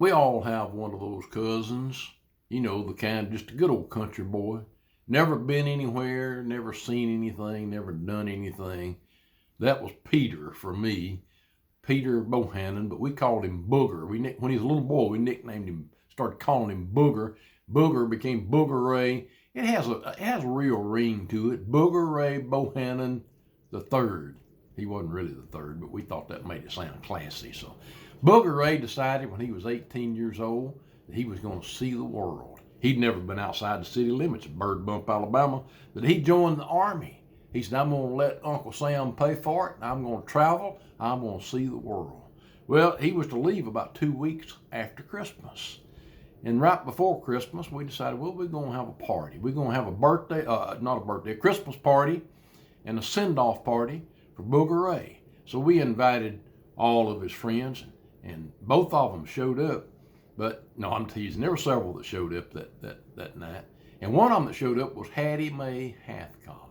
We all have one of those cousins, the kind, just a good old country boy. Never been anywhere, never seen anything, never done anything. That was Peter for me, Peter Bohannon, but we called him Booger. When he was a little boy, we nicknamed him, started calling him Booger. Booger became Booger Ray. It has a real ring to it. Booger Ray Bohannon the third. He wasn't really the third, but we thought that made it sound classy. So Booger Ray decided when he was 18 years old that he was going to see the world. He'd never been outside the city limits of Bird Bump, Alabama, but he joined the Army. He said, I'm going to let Uncle Sam pay for it, and I'm going to travel. I'm going to see the world. Well, he was to leave about 2 weeks after Christmas. And right before Christmas, we decided, well, we're going to have a party. We're going to have a Christmas party and a send-off party for Booger Ray. So we invited all of his friends, and both of them showed up. But no, I'm teasing. There were several that showed up that night. And one of them that showed up was Hattie Mae Hathcock.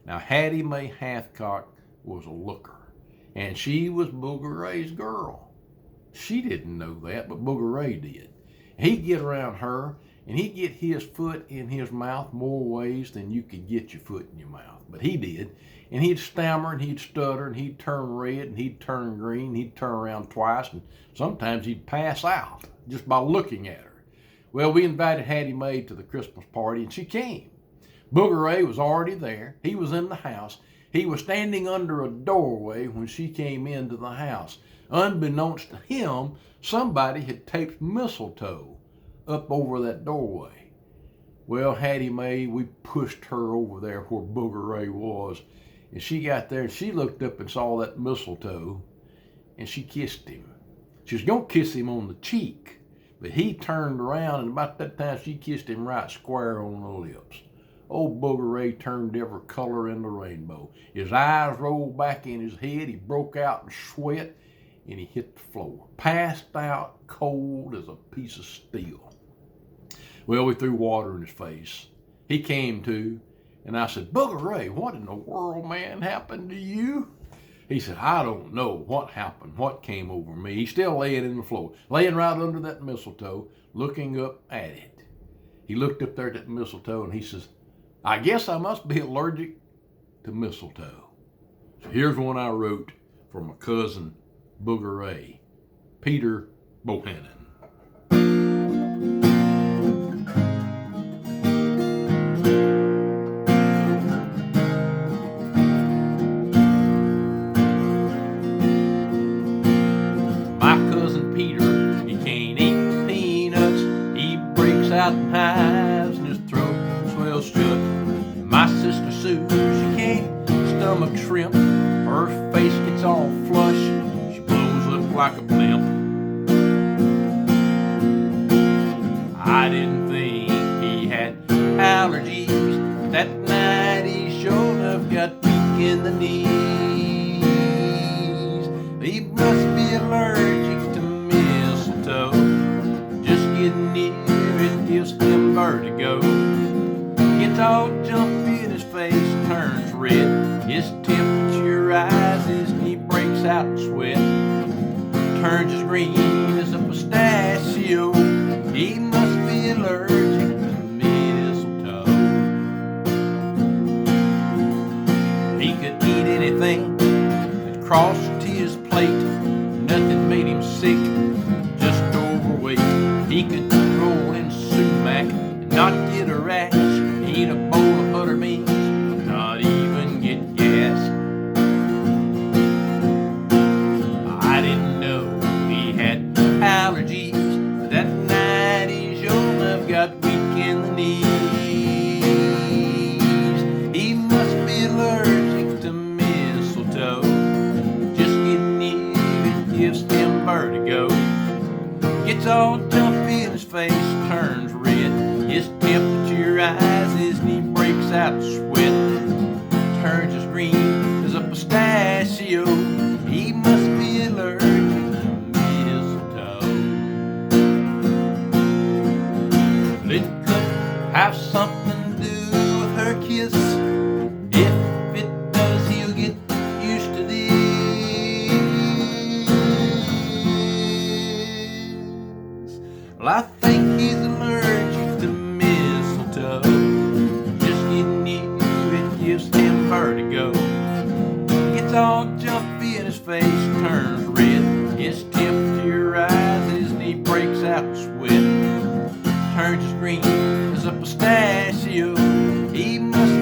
Now, Hattie Mae Hathcock was a looker, and she was Booger Ray's girl. She didn't know that, but Booger Ray did. He'd get around her, and he'd get his foot in his mouth more ways than you could get your foot in your mouth. But he did. And he'd stammer, and he'd stutter, and he'd turn red, and he'd turn green, he'd turn around twice, and sometimes he'd pass out just by looking at her. Well, we invited Hattie Mae to the Christmas party, and she came. Booger Ray was already there. He was in the house. He was standing under a doorway when she came into the house. Unbeknownst to him, somebody had taped mistletoe up over that doorway. Well, Hattie Mae, we pushed her over there where Booger Ray was. And she got there and she looked up and saw that mistletoe and she kissed him. She was going to kiss him on the cheek, but he turned around and about that time she kissed him right square on the lips. Old Booger Ray turned every color in the rainbow. His eyes rolled back in his head. He broke out in sweat and he hit the floor. Passed out cold as a piece of steel. Well, we threw water in his face. He came to. And I said, Booger Ray, what in the world, man, happened to you? He said, I don't know what happened, what came over me. He's still laying in the floor, laying right under that mistletoe, looking up at it. He looked up there at that mistletoe and he says, I guess I must be allergic to mistletoe. So here's one I wrote for my cousin, Booger Ray, Peter Bohannon. Out in hives and his throat swells shut. My sister Sue, she can't stomach shrimp. Her face gets all flush. She blows up like a blimp. I didn't think he had allergies, but that night he sure enough got weak in the knees. He must be allergic to mistletoe. Just getting near it gives him vertigo. Gets all jumpy and his face turns red. His temperature rises and he breaks out in sweat. Turns as green as a pistachio. He must be allergic to mistletoe. He could eat anything that crossed his plate. Nothing made him sick, just overweight. He could roll in sumac and not get a rash. Eat a bowl of butter beans, not even get gas. I didn't know he had allergies, but that night he sure enough got weak in the knees. He must be allergic to mistletoe. Just getting near it gives him vertigo. Gets all jumpy and his face turns red. His temperature rises and he breaks out in sweat. Turns as green as a pistachio. He must be allergic to mistletoe. It could have something to do with her kiss. If it does, he'll get used to this. Well, I think he's allergic to mistletoe. Just getting near it gives him vertigo. He gets all jumpy and his face turns red. His temperature rises and he breaks out in sweat. Turns as green as a pistachio. He must